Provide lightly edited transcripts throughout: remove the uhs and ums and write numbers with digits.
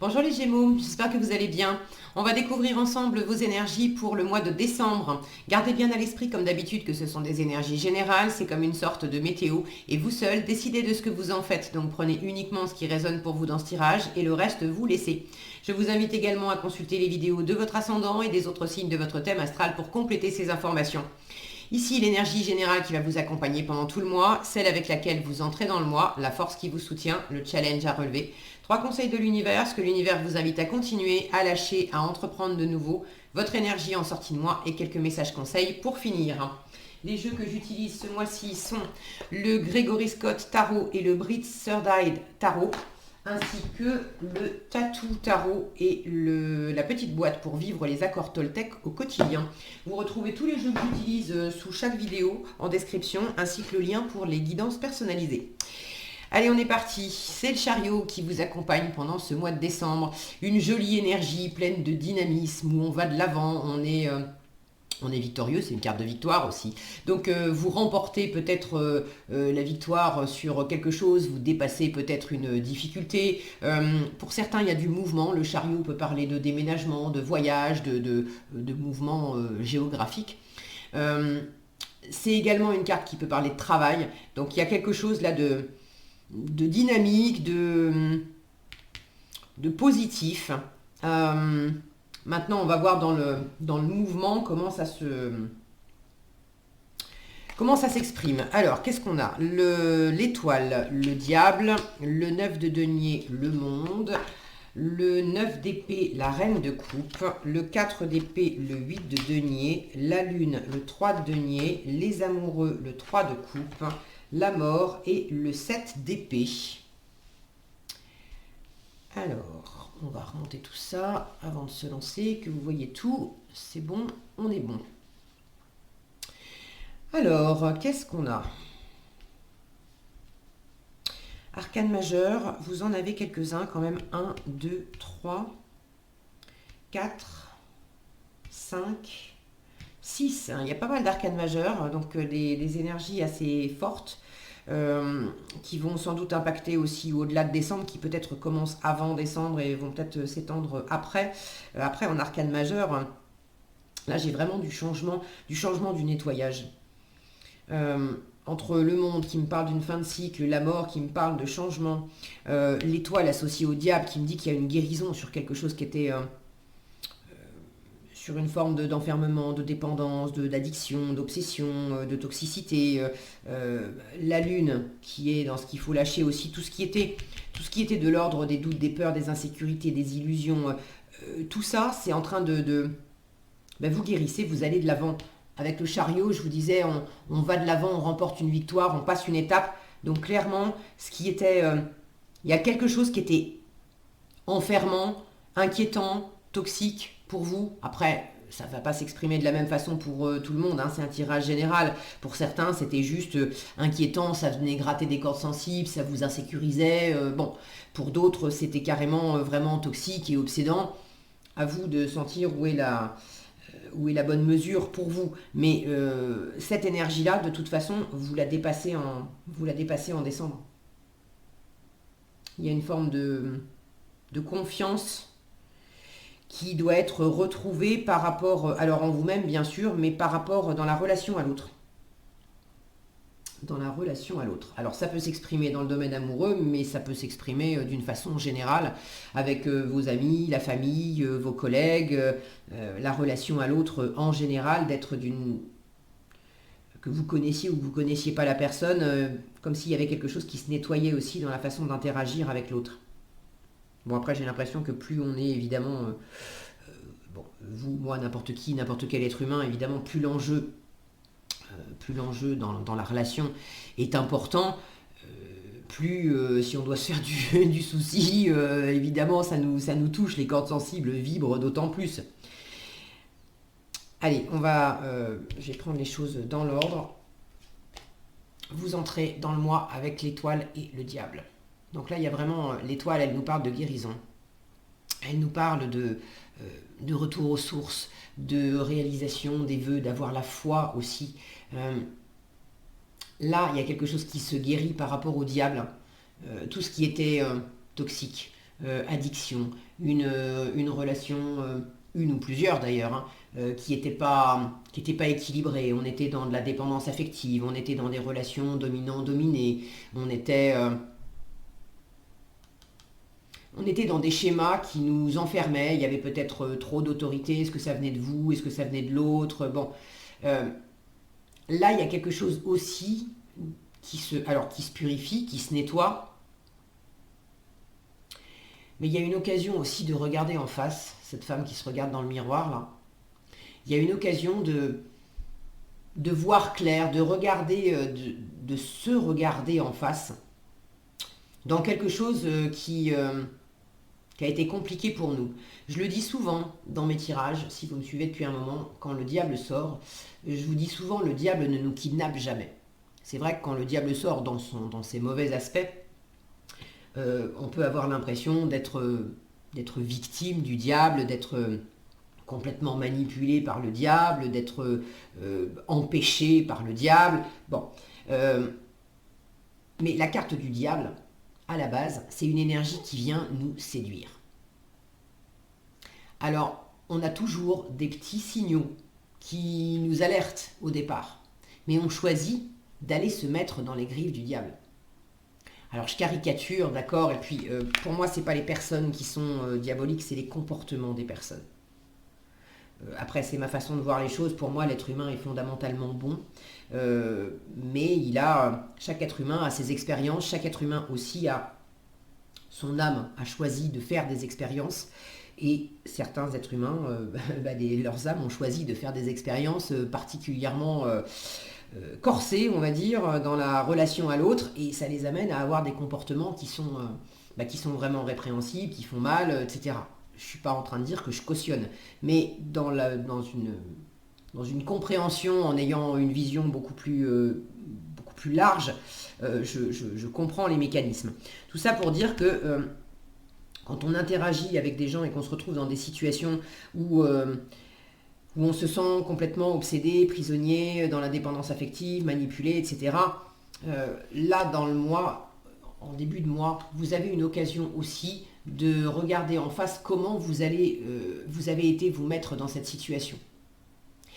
Bonjour les Gémeaux, j'espère que vous allez bien. On va découvrir ensemble vos énergies pour le mois de décembre. Gardez bien à l'esprit comme d'habitude que ce sont des énergies générales, c'est comme une sorte de météo et vous seul décidez de ce que vous en faites. Donc prenez uniquement ce qui résonne pour vous dans ce tirage et le reste vous laissez. Je vous invite également à consulter les vidéos de votre ascendant et des autres signes de votre thème astral pour compléter ces informations. Ici, l'énergie générale qui va vous accompagner pendant tout le mois, celle avec laquelle vous entrez dans le mois, la force qui vous soutient, le challenge à relever. 3 conseils de l'univers, ce que l'univers vous invite à continuer, à lâcher, à entreprendre de nouveau, votre énergie en sortie de mois et quelques messages conseils pour finir. Les jeux que j'utilise ce mois-ci sont le Gregory Scott Tarot et le Brit Surdide Tarot, ainsi que le Tattoo Tarot et la petite boîte pour vivre les accords Toltec au quotidien. Vous retrouvez tous les jeux que j'utilise sous chaque vidéo en description, ainsi que le lien pour les guidances personnalisées. Allez, on est parti. C'est le chariot qui vous accompagne pendant ce mois de décembre. Une jolie énergie pleine de dynamisme où on va de l'avant, on est victorieux, c'est une carte de victoire aussi. Donc vous remportez peut-être la victoire sur quelque chose, vous dépassez peut-être une difficulté. Pour certains, il y a du mouvement. Le chariot peut parler de déménagement, de voyage, de mouvement géographique. C'est également une carte qui peut parler de travail. Donc il y a quelque chose là de dynamique, de positif. Maintenant, on va voir dans le mouvement comment ça s'exprime. Alors, qu'est-ce qu'on a? L'étoile, le diable, le 9 de denier, le monde, le 9 d'épée, la reine de coupe, le 4 d'épée, le 8 de denier, la lune, le 3 de denier, les amoureux, le 3 de coupe, la mort et le 7 d'épée. Alors, on va remonter tout ça avant de se lancer, que vous voyez tout. C'est bon, on est bon. Alors, qu'est-ce qu'on a? Arcane majeur, vous en avez quelques-uns quand même. 1, 2, 3, 4, 5, 6. Il y a pas mal d'arcanes majeurs, donc des énergies assez fortes. Qui vont sans doute impacter aussi au-delà de décembre, qui peut-être commencent avant décembre et vont peut-être s'étendre après. Après, en arcane majeur, là j'ai vraiment du changement, du nettoyage. Entre le monde qui me parle d'une fin de cycle, la mort qui me parle de changement, l'étoile associée au diable qui me dit qu'il y a une guérison sur quelque chose qui était... sur une forme d'enfermement, de dépendance, d'addiction, d'obsession, de toxicité. La lune qui est dans ce qu'il faut lâcher aussi, tout ce qui était de l'ordre des doutes, des peurs, des insécurités, des illusions. Tout ça, c'est en train vous guérissez, vous allez de l'avant. Avec le chariot, je vous disais, on va de l'avant, on remporte une victoire, on passe une étape. Donc clairement, il y a quelque chose qui était enfermant, inquiétant, toxique pour vous. Après, ça ne va pas s'exprimer de la même façon pour tout le monde, hein, c'est un tirage général. Pour certains, c'était juste inquiétant, ça venait gratter des cordes sensibles, ça vous insécurisait. Bon, pour d'autres, c'était carrément vraiment toxique et obsédant. À vous de sentir où est la bonne mesure pour vous. Mais cette énergie-là, de toute façon, vous la dépassez en décembre. Il y a une forme de confiance qui doit être retrouvée par rapport, alors en vous-même bien sûr, mais par rapport dans la relation à l'autre. Dans la relation à l'autre. Alors ça peut s'exprimer dans le domaine amoureux, mais ça peut s'exprimer d'une façon générale avec vos amis, la famille, vos collègues, la relation à l'autre en général, d'être que vous connaissiez ou que vous ne connaissiez pas la personne, comme s'il y avait quelque chose qui se nettoyait aussi dans la façon d'interagir avec l'autre. Bon, après, j'ai l'impression que plus on est évidemment, vous, moi, n'importe qui, n'importe quel être humain, évidemment, plus l'enjeu dans la relation est important, plus si on doit se faire du souci, évidemment, ça nous touche, les cordes sensibles vibrent d'autant plus. Allez, je vais prendre les choses dans l'ordre. Vous entrez dans le mois avec l'étoile et le diable. Donc là, il y a vraiment l'étoile, elle nous parle de guérison. Elle nous parle de retour aux sources, de réalisation des vœux, d'avoir la foi aussi. Là, il y a quelque chose qui se guérit par rapport au diable. Tout ce qui était toxique, addiction, une relation, une ou plusieurs d'ailleurs, hein, qui n'était pas équilibrée. On était dans de la dépendance affective, on était dans des relations dominant-dominé, on était dans des schémas qui nous enfermaient. Il y avait peut-être trop d'autorité. Est-ce que ça venait de vous? Est-ce que ça venait de l'autre? Bon, euh, là, il y a quelque chose aussi qui se purifie, qui se nettoie. Mais il y a une occasion aussi de regarder en face, cette femme qui se regarde dans le miroir, là. Il y a une occasion de voir clair, de regarder, de se regarder en face dans quelque chose qui a été compliqué pour nous. Je le dis souvent dans mes tirages, si vous me suivez depuis un moment, quand le diable sort, je vous dis souvent, le diable ne nous kidnappe jamais. C'est vrai que quand le diable sort dans ses mauvais aspects, on peut avoir l'impression d'être victime du diable, d'être complètement manipulé par le diable, d'être empêché par le diable. Bon, mais la carte du diable, à la base, c'est une énergie qui vient nous séduire. Alors, on a toujours des petits signaux qui nous alertent au départ, mais on choisit d'aller se mettre dans les griffes du diable. Alors je caricature, d'accord, et puis pour moi c'est pas les personnes qui sont diaboliques, c'est les comportements des personnes. Après c'est ma façon de voir les choses, pour moi l'être humain est fondamentalement bon, mais chaque être humain a ses expériences, chaque être humain aussi a son âme, a choisi de faire des expériences, et certains êtres humains, leurs âmes ont choisi de faire des expériences particulièrement corsés, on va dire, dans la relation à l'autre, et ça les amène à avoir des comportements qui sont vraiment répréhensibles, qui font mal, etc. Je ne suis pas en train de dire que je cautionne, mais dans une compréhension, en ayant une vision beaucoup plus large, je comprends les mécanismes. Tout ça pour dire que quand on interagit avec des gens et qu'on se retrouve dans des situations où on se sent complètement obsédé, prisonnier, dans la dépendance affective, manipulé, etc. Là, dans le mois, en début de mois, vous avez une occasion aussi de regarder en face comment vous avez été vous mettre dans cette situation.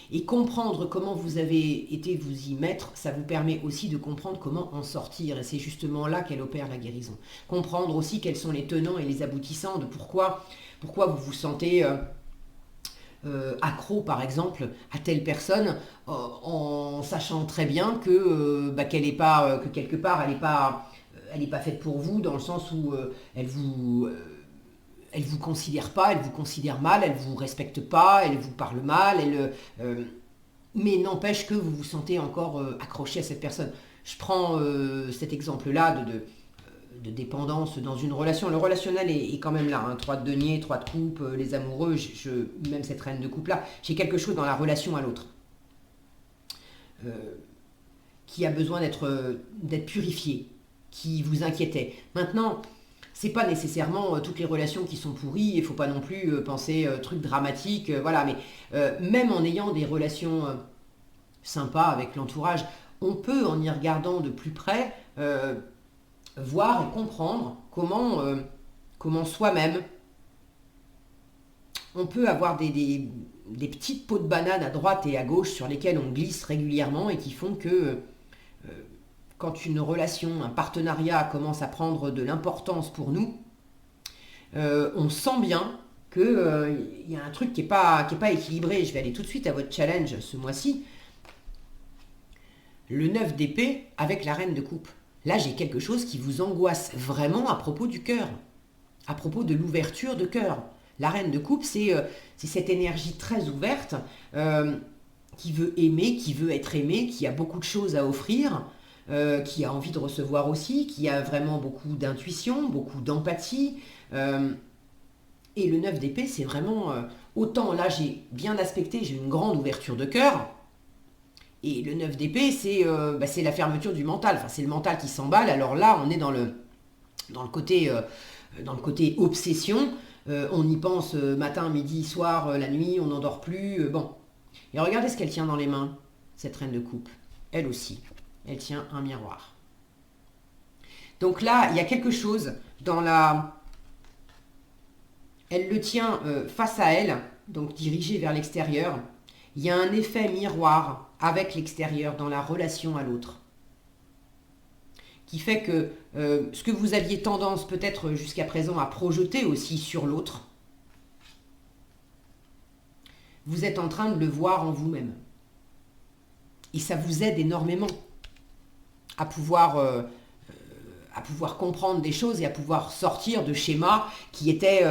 Et comprendre comment vous avez été vous y mettre, ça vous permet aussi de comprendre comment en sortir. Et c'est justement là qu'elle opère la guérison. Comprendre aussi quels sont les tenants et les aboutissants de pourquoi vous vous sentez accro par exemple à telle personne, en sachant très bien qu'elle est pas, que quelque part elle est pas faite pour vous, dans le sens où elle vous considère pas, elle vous considère mal, elle vous respecte pas, elle vous parle mal, mais n'empêche que vous vous sentez encore accroché à cette personne. Je prends cet exemple-là de dépendance dans une relation. Le relationnel est quand même là, hein. 3 de denier, 3 de coupe, les amoureux, même cette reine de coupe-là, j'ai quelque chose dans la relation à l'autre qui a besoin d'être purifié, qui vous inquiétait. Maintenant, c'est pas nécessairement toutes les relations qui sont pourries, il faut pas non plus penser trucs dramatiques, voilà, mais même en ayant des relations sympas avec l'entourage, on peut, en y regardant de plus près, voir et comprendre comment soi-même, on peut avoir des petites peaux de banane à droite et à gauche sur lesquelles on glisse régulièrement et qui font que quand une relation, un partenariat commence à prendre de l'importance pour nous, on sent bien qu'il y a un truc qui n'est pas équilibré. Je vais aller tout de suite à votre challenge ce mois-ci. Le 9 d'épée avec la reine de coupe. Là, j'ai quelque chose qui vous angoisse vraiment à propos du cœur, à propos de l'ouverture de cœur. La reine de coupe, c'est cette énergie très ouverte qui veut aimer, qui veut être aimée, qui a beaucoup de choses à offrir, qui a envie de recevoir aussi, qui a vraiment beaucoup d'intuition, beaucoup d'empathie. Et le 9 d'épée, c'est vraiment... autant là, j'ai bien aspecté, j'ai une grande ouverture de cœur. Et le 9 d'épée, c'est la fermeture du mental. Enfin, c'est le mental qui s'emballe. Alors là, on est dans le côté obsession. On y pense matin, midi, soir, la nuit, on n'en dort plus. Bon. Et regardez ce qu'elle tient dans les mains, cette reine de coupe. Elle aussi. Elle tient un miroir. Donc là, il y a quelque chose dans la elle le tient face à elle, donc dirigé vers l'extérieur. Il y a un effet miroir avec l'extérieur dans la relation à l'autre, qui fait que ce que vous aviez tendance peut-être jusqu'à présent à projeter aussi sur l'autre, vous êtes en train de le voir en vous-même. Et ça vous aide énormément à pouvoir comprendre des choses et à pouvoir sortir de schémas qui étaient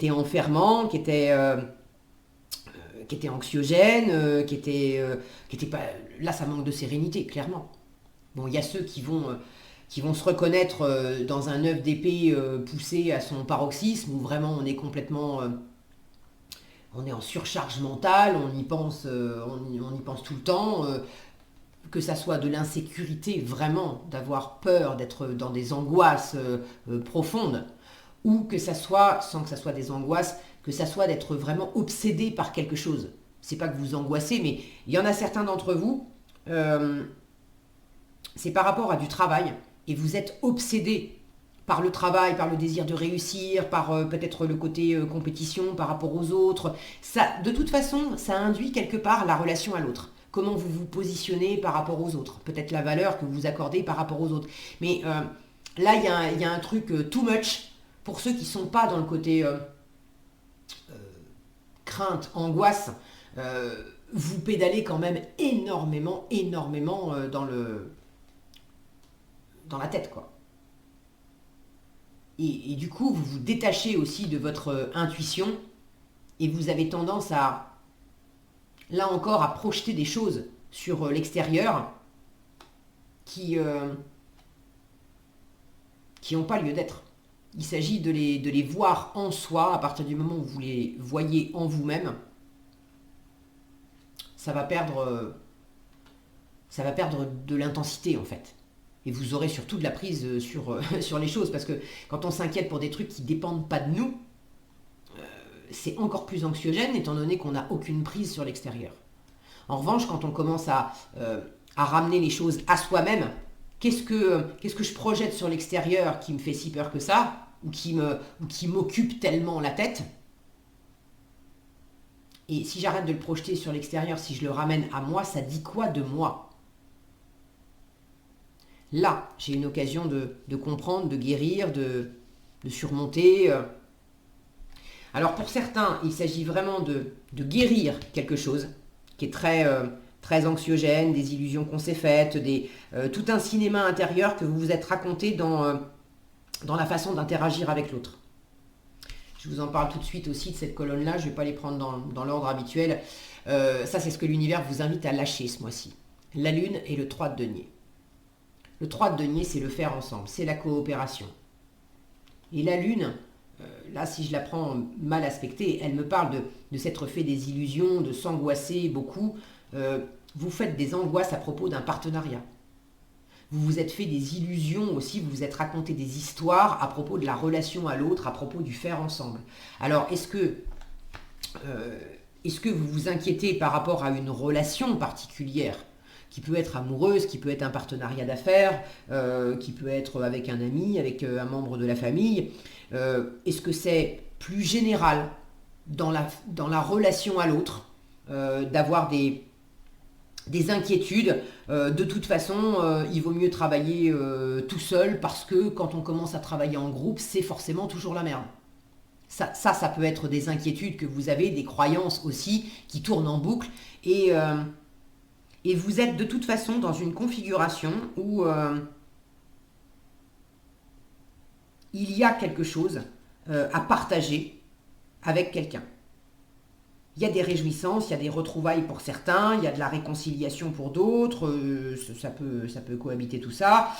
enfermants, qui étaient anxiogènes, qui étaient pas... Là, ça manque de sérénité, clairement. Bon, il y a ceux qui vont se reconnaître dans un œuf d'épée poussé à son paroxysme, où vraiment on est complètement... on est en surcharge mentale, on y pense tout le temps, que ça soit de l'insécurité, vraiment, d'avoir peur, d'être dans des angoisses profondes, ou que ça soit, sans que ça soit des angoisses, que ça soit d'être vraiment obsédé par quelque chose. C'est pas que vous angoissez, mais il y en a certains d'entre vous, c'est par rapport à du travail, et vous êtes obsédé par le travail, par le désir de réussir, par peut-être le côté compétition par rapport aux autres. Ça, de toute façon, ça induit quelque part la relation à l'autre. Comment vous vous positionnez par rapport aux autres. Peut-être la valeur que vous accordez par rapport aux autres. Mais là, il y a un truc too much pour ceux qui ne sont pas dans le côté crainte, angoisse. Vous pédalez quand même énormément dans la tête, quoi. Et du coup, vous vous détachez aussi de votre intuition et vous avez tendance à, là encore, à projeter des choses sur l'extérieur qui n'ont pas lieu d'être. Il s'agit de les voir en soi à partir du moment où vous les voyez en vous-même. Ça va perdre de l'intensité en fait. Et vous aurez surtout de la prise sur les choses. Parce que quand on s'inquiète pour des trucs qui ne dépendent pas de nous, c'est encore plus anxiogène étant donné qu'on n'a aucune prise sur l'extérieur. En revanche, quand on commence à ramener les choses à soi-même, qu'est-ce que je projette sur l'extérieur qui me fait si peur que ça, ou qui m'occupe tellement la tête? Et si j'arrête de le projeter sur l'extérieur, si je le ramène à moi, ça dit quoi de moi? Là, j'ai une occasion de comprendre, de guérir, de surmonter. Alors pour certains, il s'agit vraiment de guérir quelque chose qui est très anxiogène, des illusions qu'on s'est faites, tout un cinéma intérieur que vous vous êtes raconté dans la façon d'interagir avec l'autre. Je vous en parle tout de suite aussi de cette colonne-là, je ne vais pas les prendre dans l'ordre habituel. Ça, c'est ce que l'univers vous invite à lâcher ce mois-ci. La Lune et le 3 de denier. Le 3 de denier, c'est le faire ensemble, c'est la coopération. Et la Lune, là, si je la prends mal aspectée, elle me parle de s'être fait des illusions, de s'angoisser beaucoup. Vous faites des angoisses à propos d'un partenariat. Vous vous êtes fait des illusions aussi, vous vous êtes raconté des histoires à propos de la relation à l'autre, à propos du faire ensemble. Alors, est-ce que vous vous inquiétez par rapport à une relation particulière qui peut être amoureuse, qui peut être un partenariat d'affaires, qui peut être avec un ami, avec un membre de la famille? Est-ce que c'est plus général dans la relation à l'autre, d'avoir des inquiétudes? De toute façon, il vaut mieux travailler tout seul parce que quand on commence à travailler en groupe, c'est forcément toujours la merde. Ça peut être des inquiétudes que vous avez, des croyances aussi qui tournent en boucle et vous êtes de toute façon dans une configuration où il y a quelque chose à partager avec quelqu'un. Il y a des réjouissances, il y a des retrouvailles pour certains, il y a de la réconciliation pour d'autres, ça peut cohabiter tout ça.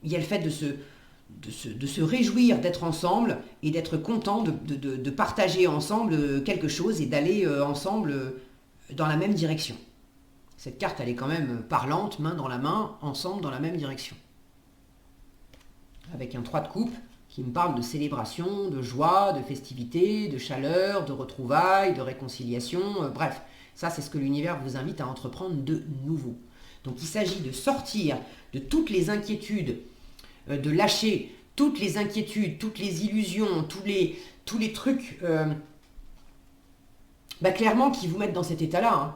Il y a le fait de se réjouir d'être ensemble et d'être content de partager ensemble quelque chose et d'aller ensemble dans la même direction. Cette carte, elle est quand même parlante, main dans la main, ensemble dans la même direction. Avec un 3 de coupe qui me parle de célébration, de joie, de festivité, de chaleur, de retrouvailles, de réconciliation, bref. Ça, c'est ce que l'univers vous invite à entreprendre de nouveau. Donc, il s'agit de sortir de toutes les inquiétudes, de lâcher toutes les inquiétudes, toutes les illusions, tous les trucs, clairement, qui vous mettent dans cet état-là, hein,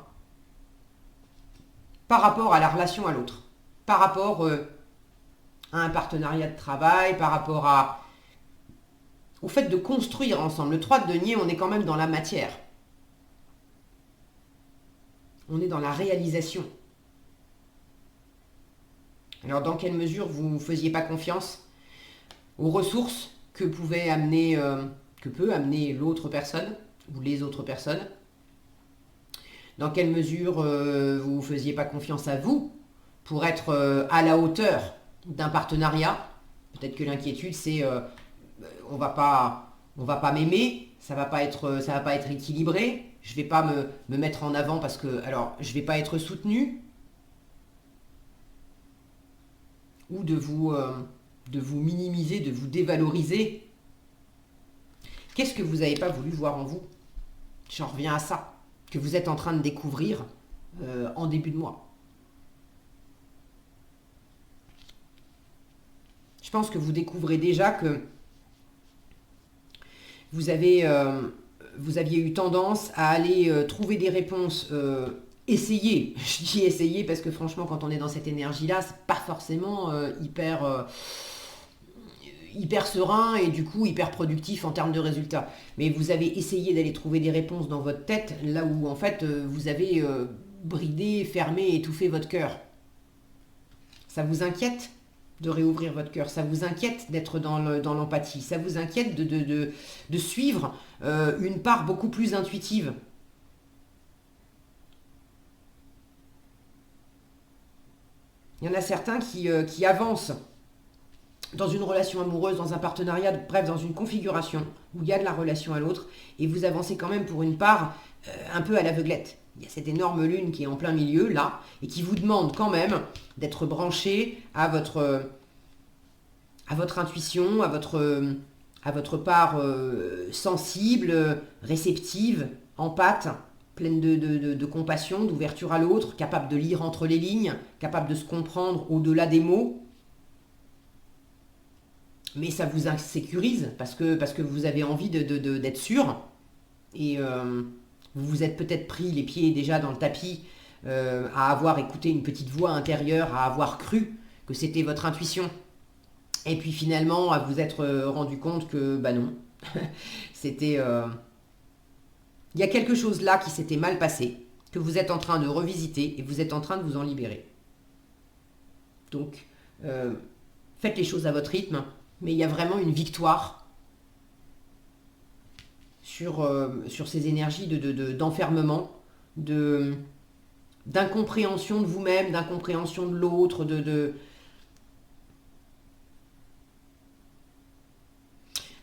par rapport à la relation à l'autre, par rapport à un partenariat de travail, par rapport au fait de construire ensemble. Le 3 de denier, on est quand même dans la matière. On est dans la réalisation. Alors, dans quelle mesure vous ne faisiez pas confiance aux ressources que peut amener l'autre personne ou les autres personnes? Dans quelle mesure vous ne faisiez pas confiance à vous pour être à la hauteur d'un partenariat? Peut-être que l'inquiétude, c'est on va pas m'aimer, ça va pas être équilibré, je vais pas me mettre en avant parce que je vais pas être soutenu, ou de vous minimiser, de vous dévaloriser. Qu'est-ce que vous n'avez pas voulu voir en vous? J'en reviens à ça, que vous êtes en train de découvrir en début de mois. Je pense que vous découvrez déjà que vous aviez eu tendance à aller trouver des réponses, essayer. Je dis essayer parce que franchement, quand on est dans cette énergie-là, c'est pas forcément hyper serein et du coup hyper productif en termes de résultats. Mais vous avez essayé d'aller trouver des réponses dans votre tête, là où en fait vous avez bridé, fermé, étouffé votre cœur. Ça vous inquiète de réouvrir votre cœur, ça vous inquiète d'être dans l'empathie, ça vous inquiète de suivre une part beaucoup plus intuitive. Il y en a certains qui avancent dans une relation amoureuse, dans un partenariat, bref, dans une configuration où il y a de la relation à l'autre, et vous avancez quand même pour une part un peu à l'aveuglette. Il y a cette énorme lune qui est en plein milieu, là, et qui vous demande quand même d'être branché à votre intuition, à votre part sensible, réceptive, empathe, pleine de compassion, d'ouverture à l'autre, capable de lire entre les lignes, capable de se comprendre au-delà des mots. Mais ça vous insécurise parce que vous avez envie d'être sûr, et vous vous êtes peut-être pris les pieds déjà dans le tapis à avoir écouté une petite voix intérieure, à avoir cru que c'était votre intuition. Et puis finalement, à vous être rendu compte que, non, c'était... Il y a quelque chose là qui s'était mal passé, que vous êtes en train de revisiter et vous êtes en train de vous en libérer. Donc, faites les choses à votre rythme, mais il y a vraiment une victoire sur ces énergies d'enfermement, d'incompréhension de vous-même, d'incompréhension de l'autre,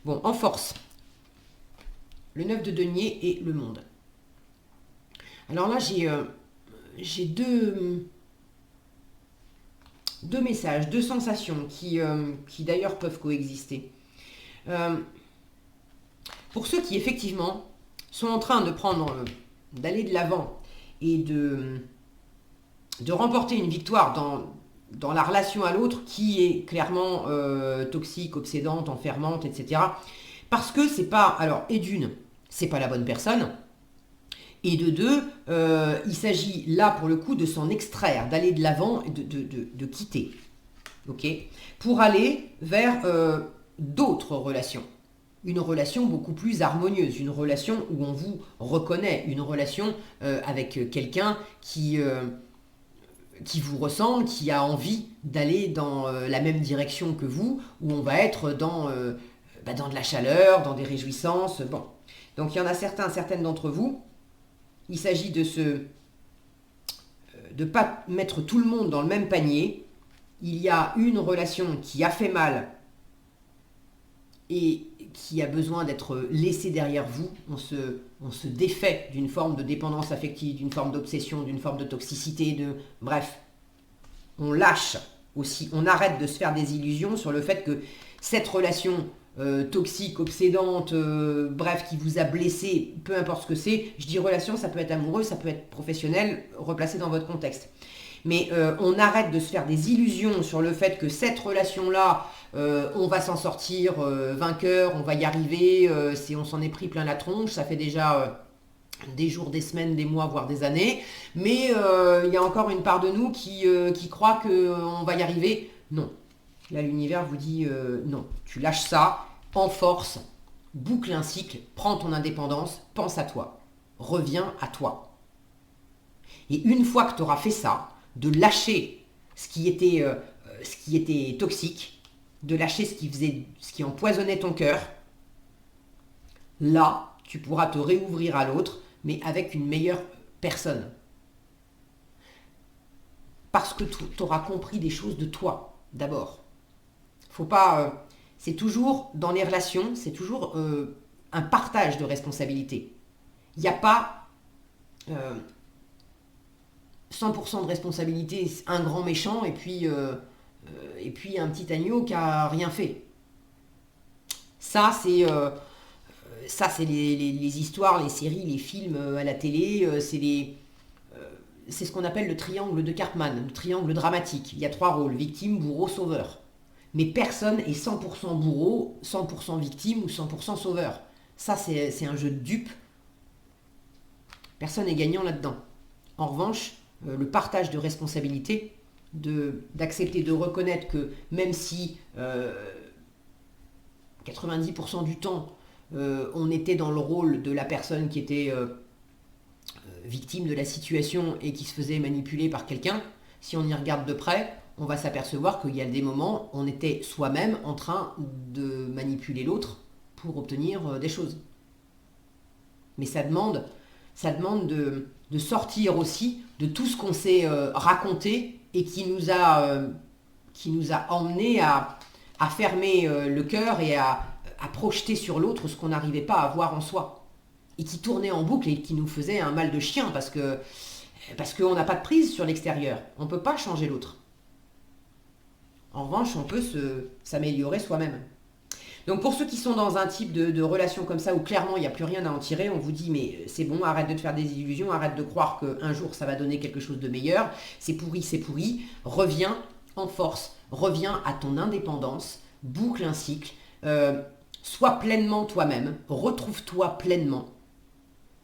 Bon, en force, le 9 de denier et le monde. Alors là, j'ai deux messages, deux sensations qui d'ailleurs peuvent coexister. Pour ceux qui effectivement sont en train d'aller de l'avant et de remporter une victoire dans la relation à l'autre qui est clairement toxique, obsédante, enfermante, etc. Parce que c'est pas... Alors, et d'une, c'est pas la bonne personne. Et de deux, il s'agit là pour le coup de s'en extraire, d'aller de l'avant et de quitter. Ok, pour aller vers d'autres relations. Une relation beaucoup plus harmonieuse, une relation où on vous reconnaît, une relation avec quelqu'un qui vous ressemble, qui a envie d'aller dans la même direction que vous, où on va être dans de la chaleur, dans des réjouissances. Bon. Donc il y en a certaines d'entre vous, il s'agit de pas mettre tout le monde dans le même panier. Il y a une relation qui a fait mal et qui a besoin d'être laissée derrière vous. On se défait d'une forme de dépendance affective, d'une forme d'obsession, d'une forme de toxicité, bref. On lâche aussi, on arrête de se faire des illusions sur le fait que cette relation toxique, obsédante, bref, qui vous a blessé, peu importe ce que c'est, je dis relation, ça peut être amoureux, ça peut être professionnel, replacé dans votre contexte. Mais on arrête de se faire des illusions sur le fait que cette relation-là, on va s'en sortir vainqueur, on va y arriver, si on s'en est pris plein la tronche, ça fait déjà des jours, des semaines, des mois, voire des années. Mais il y a encore une part de nous qui croit qu'on va y arriver. Non. Là, l'univers vous dit non. Tu lâches ça en force, boucle un cycle, prends ton indépendance, pense à toi. Reviens à toi. Et une fois que tu auras fait ça, de lâcher ce qui était toxique, de lâcher ce qui empoisonnait ton cœur, là, tu pourras te réouvrir à l'autre, mais avec une meilleure personne. Parce que tu auras compris des choses de toi, d'abord. Faut pas... c'est toujours, dans les relations, c'est toujours un partage de responsabilités. Il n'y a pas 100% de responsabilité, un grand méchant, et puis un petit agneau qui a rien fait. Ça, c'est les histoires, les séries, les films à la télé, c'est ce qu'on appelle le triangle de Karpman, le triangle dramatique. Il y a 3 rôles, victime, bourreau, sauveur. Mais personne est 100% bourreau, 100% victime ou 100% sauveur. Ça, c'est un jeu de dupes. Personne n'est gagnant là-dedans. En revanche, le partage de responsabilités, d'accepter de reconnaître que même si 90% du temps, on était dans le rôle de la personne qui était victime de la situation et qui se faisait manipuler par quelqu'un, si on y regarde de près, on va s'apercevoir qu'il y a des moments où on était soi-même en train de manipuler l'autre pour obtenir des choses. Mais ça demande de sortir aussi de tout ce qu'on s'est raconté et qui nous a emmené à fermer le cœur et à projeter sur l'autre ce qu'on n'arrivait pas à voir en soi. Et qui tournait en boucle et qui nous faisait un mal de chien parce qu'on n'a pas de prise sur l'extérieur. On ne peut pas changer l'autre. En revanche, on peut s'améliorer soi-même. Donc pour ceux qui sont dans un type de relation comme ça où clairement il n'y a plus rien à en tirer, on vous dit mais c'est bon, arrête de te faire des illusions, arrête de croire qu'un jour ça va donner quelque chose de meilleur, c'est pourri, reviens en force, reviens à ton indépendance, boucle un cycle, sois pleinement toi-même, retrouve-toi pleinement,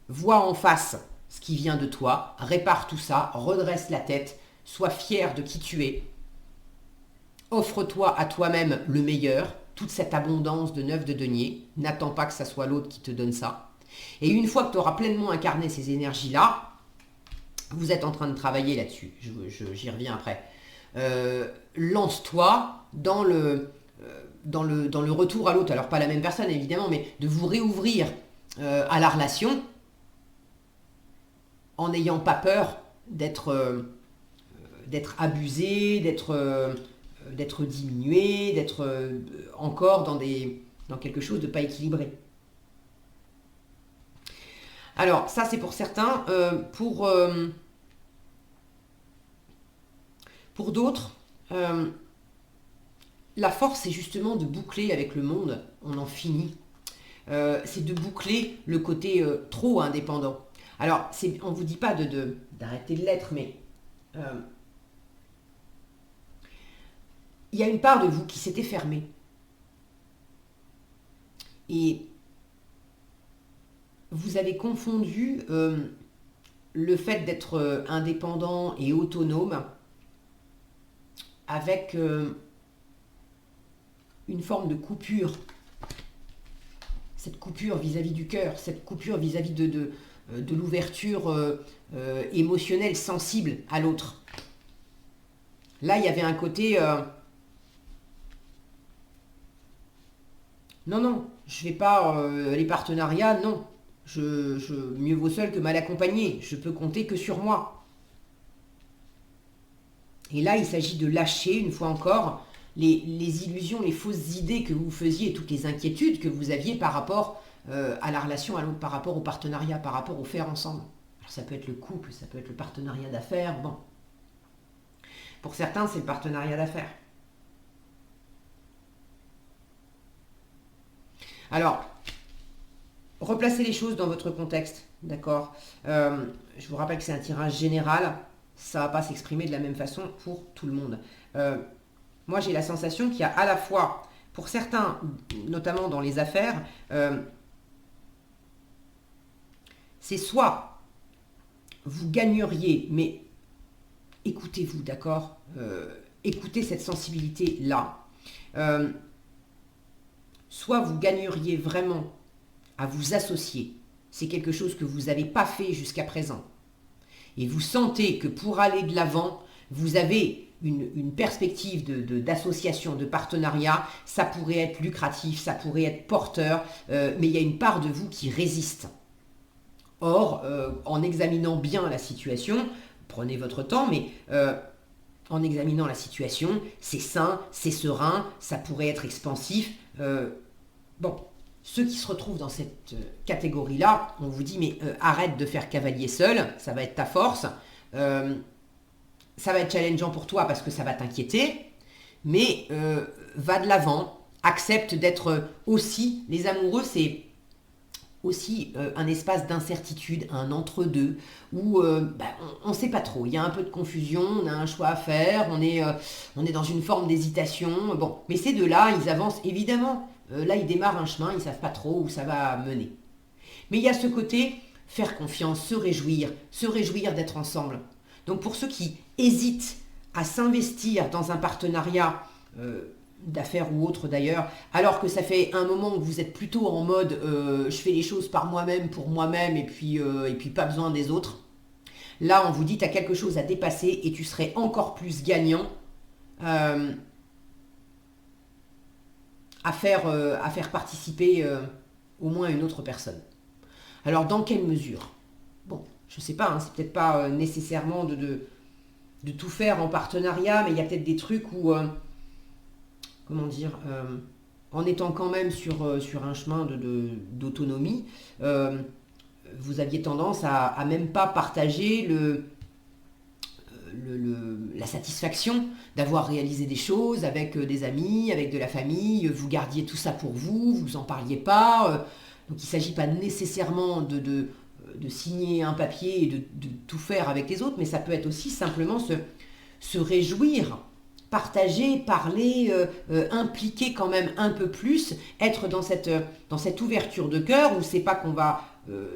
vois en face ce qui vient de toi, répare tout ça, redresse la tête, sois fier de qui tu es, offre-toi à toi-même le meilleur, toute cette abondance de 9 de denier, n'attends pas que ça soit l'autre qui te donne ça. Et une fois que tu auras pleinement incarné ces énergies-là, vous êtes en train de travailler là-dessus, j'y reviens après. Lance-toi dans le retour à l'autre, alors pas la même personne évidemment, mais de vous réouvrir à la relation en n'ayant pas peur d'être abusé, d'être diminué, d'être encore dans quelque chose de pas équilibré. Alors ça c'est pour certains, pour d'autres, la force c'est justement de boucler avec le monde, on en finit. C'est de boucler le côté trop indépendant. Alors on ne vous dit pas d'arrêter de l'être, mais il y a une part de vous qui s'était fermée. Et vous avez confondu le fait d'être indépendant et autonome avec une forme de coupure. Cette coupure vis-à-vis du cœur, cette coupure vis-à-vis de l'ouverture émotionnelle, sensible à l'autre. Là, il y avait un côté... non, je ne fais pas les partenariats, non. Mieux vaut seul que mal accompagné. Je peux compter que sur moi. Et là, il s'agit de lâcher, une fois encore, les illusions, les fausses idées que vous faisiez, toutes les inquiétudes que vous aviez par rapport à la relation à l'autre, par rapport au partenariat, par rapport au faire ensemble. Alors, ça peut être le couple, ça peut être le partenariat d'affaires, bon. Pour certains, c'est le partenariat d'affaires. Alors, replacez les choses dans votre contexte, d'accord ? Je vous rappelle que c'est un tirage général. ça ne va pas s'exprimer de la même façon pour tout le monde. Moi, j'ai la sensation qu'il y a à la fois, pour certains, notamment dans les affaires, c'est soit vous gagneriez, mais écoutez-vous, d'accord, écoutez cette sensibilité-là. Soit vous gagneriez vraiment à vous associer. C'est quelque chose que vous n'avez pas fait jusqu'à présent. Et vous sentez que pour aller de l'avant, vous avez une perspective d'association, de partenariat. Ça pourrait être lucratif, ça pourrait être porteur, mais il y a une part de vous qui résiste. Or, en examinant bien la situation, prenez votre temps, mais en examinant la situation, c'est sain, c'est serein, ça pourrait être expansif. Bon, ceux qui se retrouvent dans cette catégorie-là, on vous dit, mais arrête de faire cavalier seul, ça va être ta force. Ça va être challengeant pour toi parce que ça va t'inquiéter, mais va de l'avant, accepte d'être aussi, les amoureux, c'est aussi un espace d'incertitude, un entre-deux, où on ne sait pas trop, il y a un peu de confusion, on a un choix à faire, on est dans une forme d'hésitation, bon, mais ces deux-là, ils avancent évidemment, là ils démarrent un chemin, ils ne savent pas trop où ça va mener. Mais il y a ce côté, faire confiance, se réjouir d'être ensemble. Donc pour ceux qui hésitent à s'investir dans un partenariat, d'affaires ou autre d'ailleurs, alors que ça fait un moment que vous êtes plutôt en mode je fais les choses par moi-même, pour moi-même, et puis pas besoin des autres. Là, on vous dit, tu as quelque chose à dépasser et tu serais encore plus gagnant à faire participer au moins une autre personne. Alors, dans quelle mesure? Bon, je sais pas, hein, c'est peut-être pas nécessairement de tout faire en partenariat, mais il y a peut-être des trucs où... comment dire, en étant quand même sur un chemin d'autonomie, vous aviez tendance à même pas partager la satisfaction d'avoir réalisé des choses avec des amis, avec de la famille, vous gardiez tout ça pour vous, vous en parliez pas, donc il ne s'agit pas nécessairement de signer un papier et de tout faire avec les autres, mais ça peut être aussi simplement se réjouir, partager, parler, impliquer quand même un peu plus, être dans cette ouverture de cœur où c'est pas qu'on va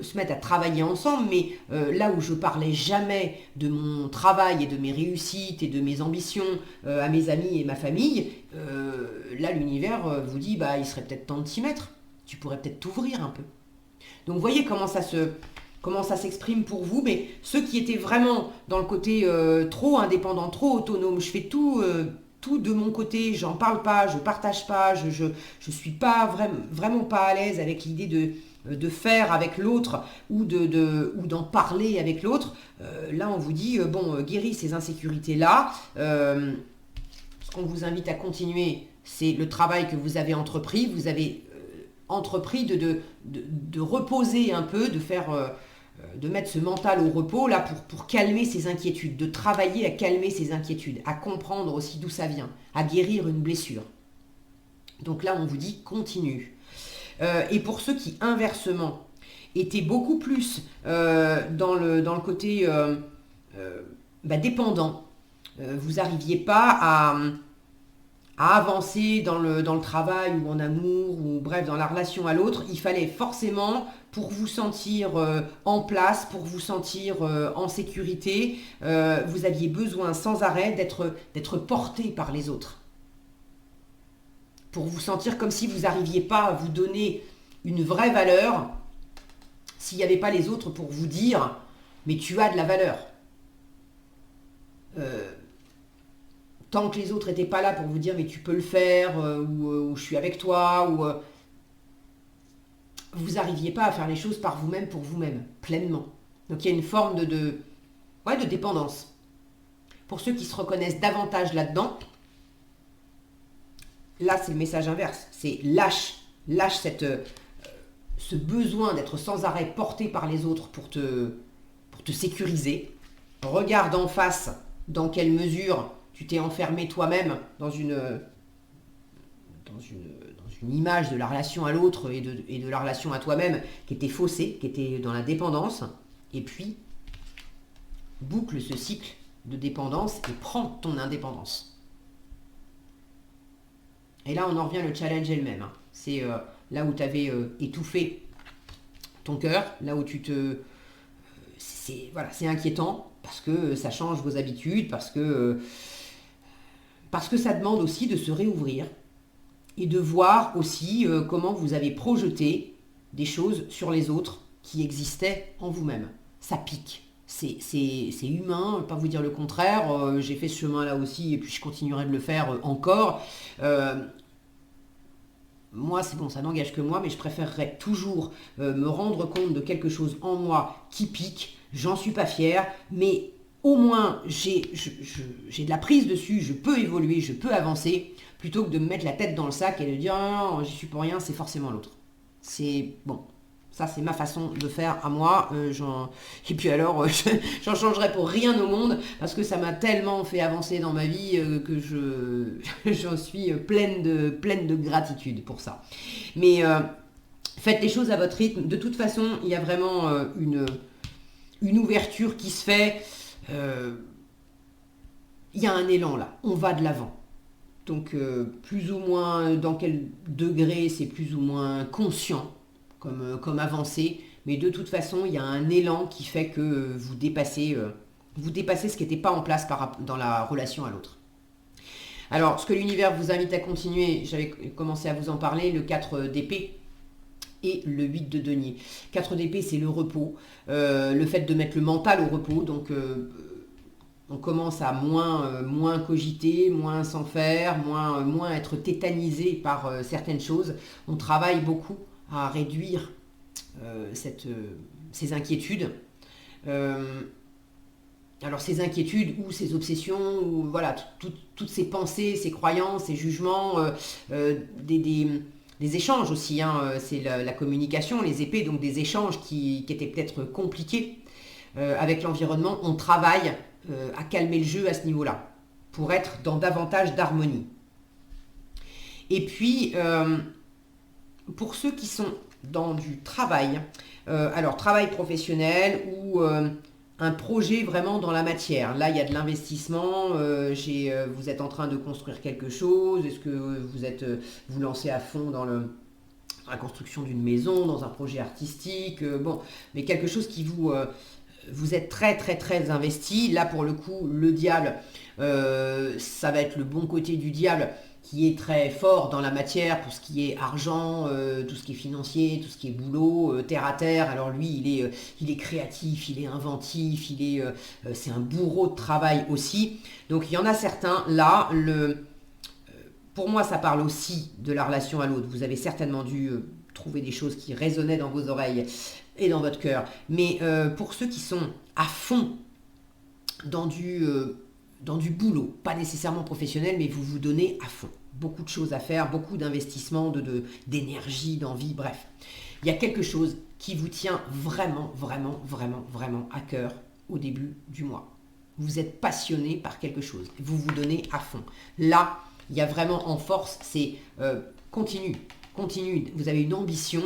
se mettre à travailler ensemble, mais là où je parlais jamais de mon travail et de mes réussites et de mes ambitions à mes amis et ma famille, là l'univers vous dit bah il serait peut-être temps de s'y mettre, tu pourrais peut-être t'ouvrir un peu. Donc vous voyez comment ça s'exprime pour vous, mais ceux qui étaient vraiment dans le côté trop indépendant, trop autonome, je fais tout de mon côté, j'en parle pas, je partage pas, je suis pas vraiment pas à l'aise avec l'idée de faire avec l'autre ou d'en parler avec l'autre. Là, on vous dit, guéris ces insécurités-là. Ce qu'on vous invite à continuer, c'est le travail que vous avez entrepris. Vous avez entrepris de reposer un peu, de mettre ce mental au repos là pour calmer ses inquiétudes, de travailler à calmer ses inquiétudes, à comprendre aussi d'où ça vient, à guérir une blessure. Donc là, on vous dit continue. Et pour ceux qui, inversement, étaient beaucoup plus dans le côté dépendant, vous n'arriviez pas à avancer dans le travail ou en amour, ou bref, dans la relation à l'autre, il fallait forcément, pour vous sentir en place, pour vous sentir en sécurité, vous aviez besoin sans arrêt d'être porté par les autres. Pour vous sentir comme si vous n'arriviez pas à vous donner une vraie valeur, s'il n'y avait pas les autres pour vous dire « mais tu as de la valeur ». Tant que les autres n'étaient pas là pour vous dire « mais tu peux le faire » ou « je suis avec toi » vous n'arriviez pas à faire les choses par vous-même, pour vous-même, pleinement. Donc il y a une forme de dépendance. Pour ceux qui se reconnaissent davantage là-dedans, là c'est le message inverse, c'est lâche ce besoin d'être sans arrêt porté par les autres pour te sécuriser. Regarde en face dans quelle mesure tu t'es enfermé toi-même dans une image de la relation à l'autre et de la relation à toi-même qui était faussée, qui était dans la dépendance, et puis boucle ce cycle de dépendance et prends ton indépendance. Et là, on en revient, le challenge est le même. C'est là où tu avais étouffé ton cœur, là où tu te... c'est inquiétant, parce que ça change vos habitudes, parce que ça demande aussi de se réouvrir et de voir aussi comment vous avez projeté des choses sur les autres qui existaient en vous-même. Ça pique. C'est humain, pas vous dire le contraire. J'ai fait ce chemin-là aussi et puis je continuerai de le faire encore. Moi, c'est bon, ça n'engage que moi, mais je préférerais toujours me rendre compte de quelque chose en moi qui pique. J'en suis pas fière, mais au moins j'ai de la prise dessus, je peux évoluer, je peux avancer, plutôt que de me mettre la tête dans le sac et de dire non, non, j'y suis pour rien, c'est forcément l'autre. C'est bon. Ça, c'est ma façon de faire à moi. Et puis alors, j'en changerai pour rien au monde, parce que ça m'a tellement fait avancer dans ma vie que j'en suis pleine de gratitude pour ça. Mais faites les choses à votre rythme. De toute façon, il y a vraiment une ouverture qui se fait. Il y a un élan là. On va de l'avant. Donc, plus ou moins, dans quel degré, c'est plus ou moins conscient comme avancé, mais de toute façon, il y a un élan qui fait que vous dépassez ce qui n'était pas en place dans la relation à l'autre. Alors, ce que l'univers vous invite à continuer, j'avais commencé à vous en parler, le 4 d'épée et le 8 de denier. 4 d'épée, c'est le repos, le fait de mettre le mental au repos, donc on commence à moins cogiter, moins s'en faire, moins être tétanisé par certaines choses. On travaille beaucoup à réduire ces inquiétudes. Alors ces inquiétudes ou ces obsessions, ou voilà, toutes ces pensées, ces croyances, ces jugements, des échanges aussi, c'est la communication, les épées, donc des échanges qui étaient peut-être compliqués avec l'environnement. On travaille à calmer le jeu à ce niveau-là, pour être dans davantage d'harmonie. Et puis, pour ceux qui sont dans du travail, alors travail professionnel ou un projet vraiment dans la matière. Là, il y a de l'investissement, vous êtes en train de construire quelque chose, est-ce que vous lancez à fond dans la construction d'une maison, dans un projet artistique, mais quelque chose qui vous êtes très très très investi. Là, pour le coup, le diable, ça va être le bon côté du diable, qui est très fort dans la matière, pour ce qui est argent, tout ce qui est financier, tout ce qui est boulot, terre à terre. Alors lui, il est créatif, il est inventif, c'est un bourreau de travail aussi. Donc il y en a certains, là, pour moi, ça parle aussi de la relation à l'autre. Vous avez certainement dû trouver des choses qui résonnaient dans vos oreilles et dans votre cœur. Mais pour ceux qui sont à fond dans du boulot, pas nécessairement professionnel, mais vous vous donnez à fond. Beaucoup de choses à faire, beaucoup d'investissements, d'énergie, d'envie, bref. Il y a quelque chose qui vous tient vraiment, vraiment, vraiment, vraiment à cœur au début du mois. Vous êtes passionné par quelque chose, vous vous donnez à fond. Là, il y a vraiment en force, c'est continue, vous avez une ambition,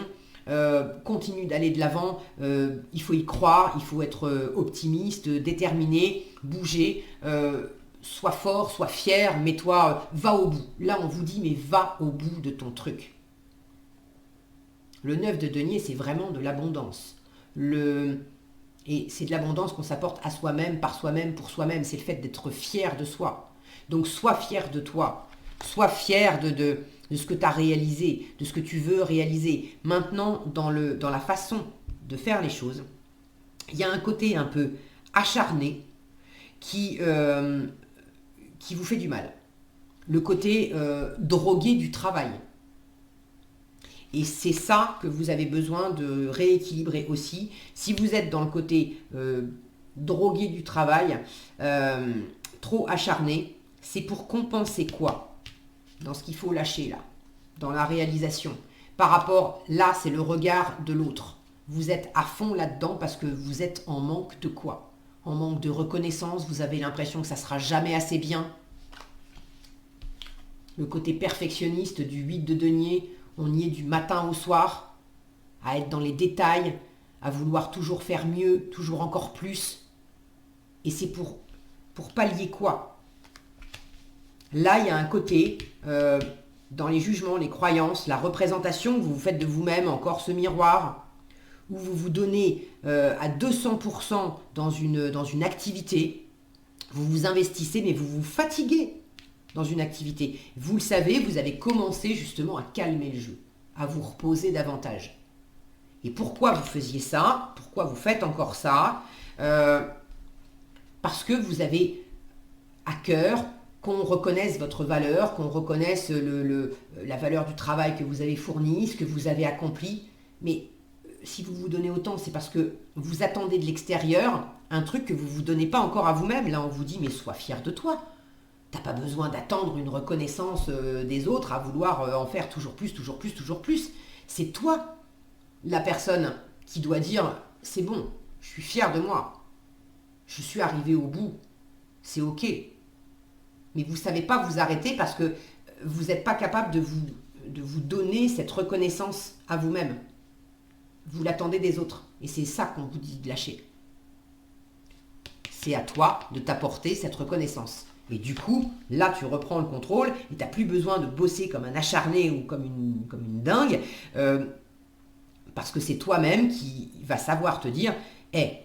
continue d'aller de l'avant, il faut y croire, il faut être optimiste, déterminé, bouger, sois fort, sois fier, mets-toi, va au bout. Là, on vous dit, mais va au bout de ton truc. Le 9 de denier, c'est vraiment de l'abondance. Et c'est de l'abondance qu'on s'apporte à soi-même, par soi-même, pour soi-même. C'est le fait d'être fier de soi. Donc, sois fier de toi. Sois fier de ce que tu as réalisé, de ce que tu veux réaliser. Maintenant, dans la façon de faire les choses, il y a un côté un peu acharné qui vous fait du mal. Le côté drogué du travail. Et c'est ça que vous avez besoin de rééquilibrer aussi. Si vous êtes dans le côté drogué du travail, trop acharné, c'est pour compenser quoi? Dans ce qu'il faut lâcher là, dans la réalisation. Par rapport, là, c'est le regard de l'autre. Vous êtes à fond là-dedans parce que vous êtes en manque de quoi? En manque de reconnaissance, vous avez l'impression que ça ne sera jamais assez bien. Le côté perfectionniste du 8 de denier, on y est du matin au soir, à être dans les détails, à vouloir toujours faire mieux, toujours encore plus. Et c'est pour Pour pallier quoi? Là, il y a un côté, dans les jugements, les croyances, la représentation que vous vous faites de vous-même, encore ce miroir, où vous vous donnez à 200% dans une activité, vous vous investissez, mais vous vous fatiguez dans une activité. Vous le savez, vous avez commencé justement à calmer le jeu, à vous reposer davantage. Et pourquoi vous faisiez ça? Pourquoi vous faites encore ça? Parce que vous avez à cœur qu'on reconnaisse votre valeur, qu'on reconnaisse la valeur du travail que vous avez fourni, ce que vous avez accompli. Mais si vous vous donnez autant, c'est parce que vous attendez de l'extérieur un truc que vous ne vous donnez pas encore à vous-même. Là, on vous dit, mais sois fier de toi. T'as pas besoin d'attendre une reconnaissance des autres à vouloir en faire toujours plus, toujours plus, toujours plus. C'est toi, la personne qui doit dire, c'est bon, je suis fier de moi. Je suis arrivé au bout. C'est ok. Mais vous ne savez pas vous arrêter parce que vous n'êtes pas capable de vous donner cette reconnaissance à vous-même. Vous l'attendez des autres. Et c'est ça qu'on vous dit de lâcher. C'est à toi de t'apporter cette reconnaissance. Et du coup, là, tu reprends le contrôle et tu n'as plus besoin de bosser comme un acharné ou comme une dingue, parce que c'est toi-même qui va savoir te dire « Hey,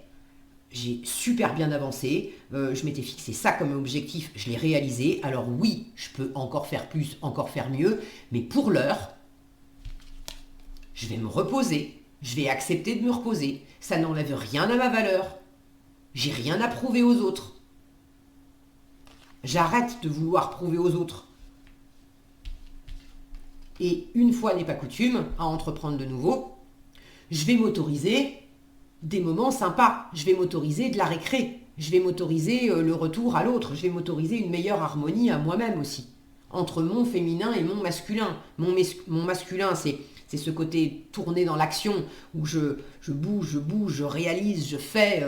j'ai super bien avancé, je m'étais fixé ça comme objectif, je l'ai réalisé, alors oui, je peux encore faire plus, encore faire mieux, mais pour l'heure, je vais me reposer, je vais accepter de me reposer, ça n'enlève rien à ma valeur, j'ai rien à prouver aux autres. J'arrête de vouloir prouver aux autres. Et une fois n'est pas coutume, à entreprendre de nouveau, je vais m'autoriser des moments sympas. Je vais m'autoriser de la récré. Je vais m'autoriser le retour à l'autre. Je vais m'autoriser une meilleure harmonie à moi-même aussi. Entre mon féminin et mon masculin. Mon masculin, c'est ce côté tourné dans l'action, où je bouge, je réalise, je fais.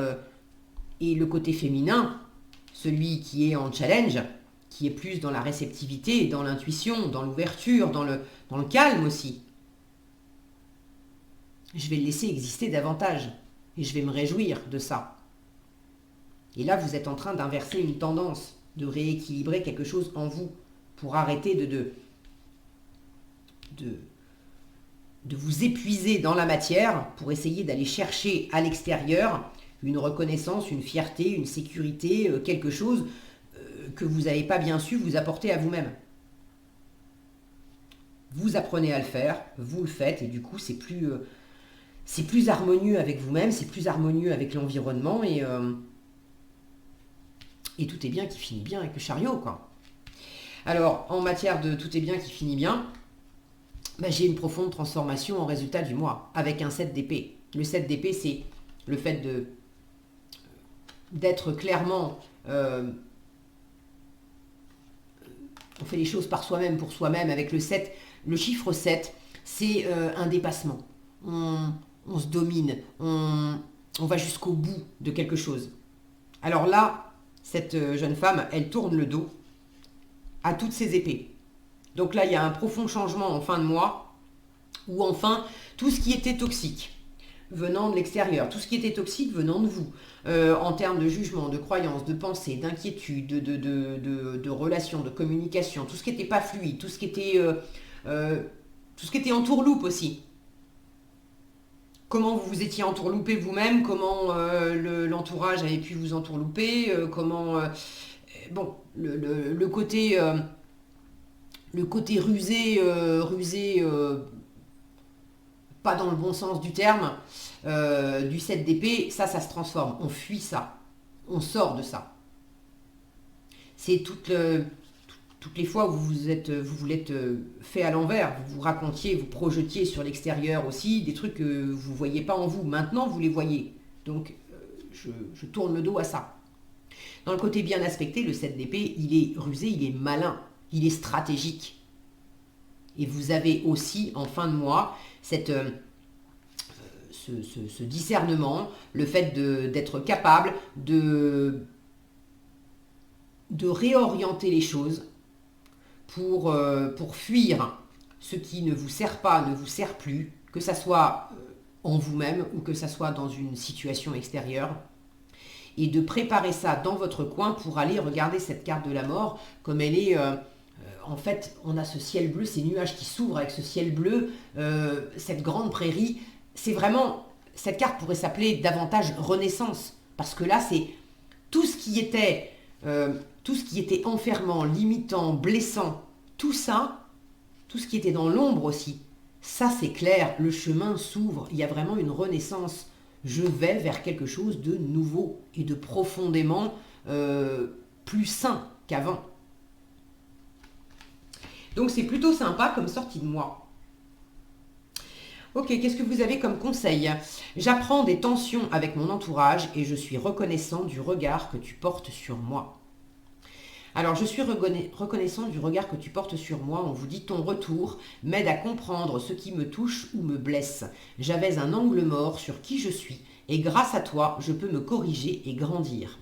Et le côté féminin, celui qui est en challenge, qui est plus dans la réceptivité, dans l'intuition, dans l'ouverture, dans le calme aussi. Je vais le laisser exister davantage et je vais me réjouir de ça. Et là, vous êtes en train d'inverser une tendance, de rééquilibrer quelque chose en vous pour arrêter de vous épuiser dans la matière pour essayer d'aller chercher à l'extérieur une reconnaissance, une fierté, une sécurité, quelque chose que vous n'avez pas bien su vous apporter à vous-même. Vous apprenez à le faire, vous le faites, et du coup, c'est plus harmonieux avec vous-même, c'est plus harmonieux avec l'environnement, et tout est bien qui finit bien avec le chariot, quoi. Alors, en matière de tout est bien qui finit bien, j'ai une profonde transformation en résultat du mois, avec un 7 d'épée. Le 7 d'épée, c'est le fait d'être clairement... on fait les choses par soi-même, pour soi-même, avec le 7. Le chiffre 7, c'est un dépassement. On se domine, on va jusqu'au bout de quelque chose. Alors là, cette jeune femme, elle tourne le dos à toutes ses épées. Donc là, il y a un profond changement en fin de mois, où enfin, tout ce qui était toxique, venant de l'extérieur, tout ce qui était toxique venant de vous, en termes de jugement, de croyance, de pensée, d'inquiétude, de relations, de communication, tout ce qui n'était pas fluide, tout ce qui était entourloupe aussi. Comment vous vous étiez entourloupé vous-même, comment l'entourage avait pu vous entourlouper, comment... bon, le côté rusé, pas dans le bon sens du terme, du 7 d'épée, ça se transforme. On fuit ça. On sort de ça. C'est toutes les fois où vous vous l'êtes fait à l'envers, vous vous racontiez, vous projetiez sur l'extérieur aussi, des trucs que vous ne voyez pas en vous. Maintenant, vous les voyez. Donc, je tourne le dos à ça. Dans le côté bien aspecté, le 7 d'épée, il est rusé, il est malin, il est stratégique. Et vous avez aussi, en fin de mois, ce discernement, le fait d'être capable de réorienter les choses pour fuir ce qui ne vous sert pas, ne vous sert plus, que ça soit en vous-même ou que ça soit dans une situation extérieure. et de préparer ça dans votre coin pour aller regarder cette carte de la mort comme elle est. En fait, on a ce ciel bleu, ces nuages qui s'ouvrent avec ce ciel bleu, cette grande prairie. C'est vraiment, cette carte pourrait s'appeler davantage renaissance, parce que là, c'est tout ce qui était enfermant, limitant, blessant, tout ça, tout ce qui était dans l'ombre aussi. Ça, c'est clair, le chemin s'ouvre, il y a vraiment une renaissance. Je vais vers quelque chose de nouveau et de profondément plus sain qu'avant. Donc c'est plutôt sympa comme sortie de mois. Ok, qu'est-ce que vous avez comme conseil? J'apprends des tensions avec mon entourage et je suis reconnaissant du regard que tu portes sur moi. Alors, je suis reconnaissant du regard que tu portes sur moi. On vous dit ton retour m'aide à comprendre ce qui me touche ou me blesse. J'avais un angle mort sur qui je suis et grâce à toi, je peux me corriger et grandir.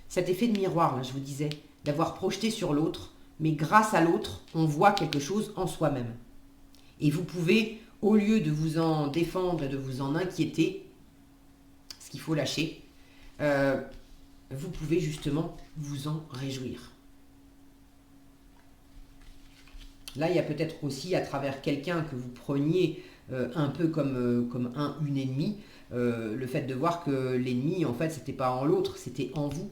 Cet effet de miroir, là, je vous disais, d'avoir projeté sur l'autre, mais grâce à l'autre, on voit quelque chose en soi-même. Et vous pouvez, au lieu de vous en défendre et de vous en inquiéter, ce qu'il faut lâcher, vous pouvez justement vous en réjouir. Là, il y a peut-être aussi, à travers quelqu'un que vous preniez un peu comme une ennemie, le fait de voir que l'ennemi, en fait, c'était pas en l'autre, c'était en vous.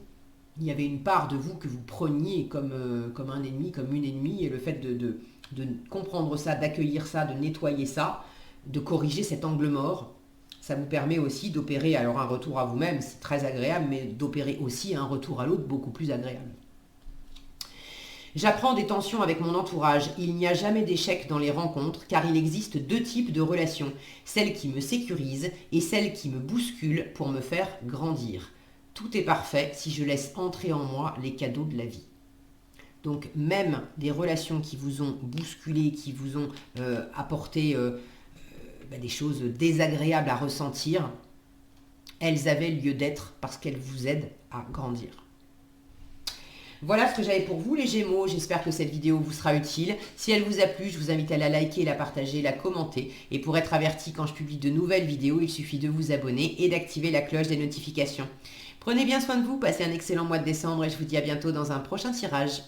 Il y avait une part de vous que vous preniez comme un ennemi, comme une ennemie, et le fait de comprendre ça, d'accueillir ça, de nettoyer ça, de corriger cet angle mort, ça vous permet aussi d'opérer alors un retour à vous-même, c'est très agréable, mais d'opérer aussi un retour à l'autre beaucoup plus agréable. J'apprends des tensions avec mon entourage. Il n'y a jamais d'échec dans les rencontres car il existe deux types de relations, celles qui me sécurisent et celles qui me bousculent pour me faire grandir. Tout est parfait si je laisse entrer en moi les cadeaux de la vie. Donc même des relations qui vous ont bousculé, qui vous ont apporté des choses désagréables à ressentir, elles avaient lieu d'être parce qu'elles vous aident à grandir. Voilà ce que j'avais pour vous les Gémeaux, j'espère que cette vidéo vous sera utile. Si elle vous a plu, je vous invite à la liker, la partager, la commenter. Et pour être averti quand je publie de nouvelles vidéos, il suffit de vous abonner et d'activer la cloche des notifications. Prenez bien soin de vous, passez un excellent mois de décembre et je vous dis à bientôt dans un prochain tirage.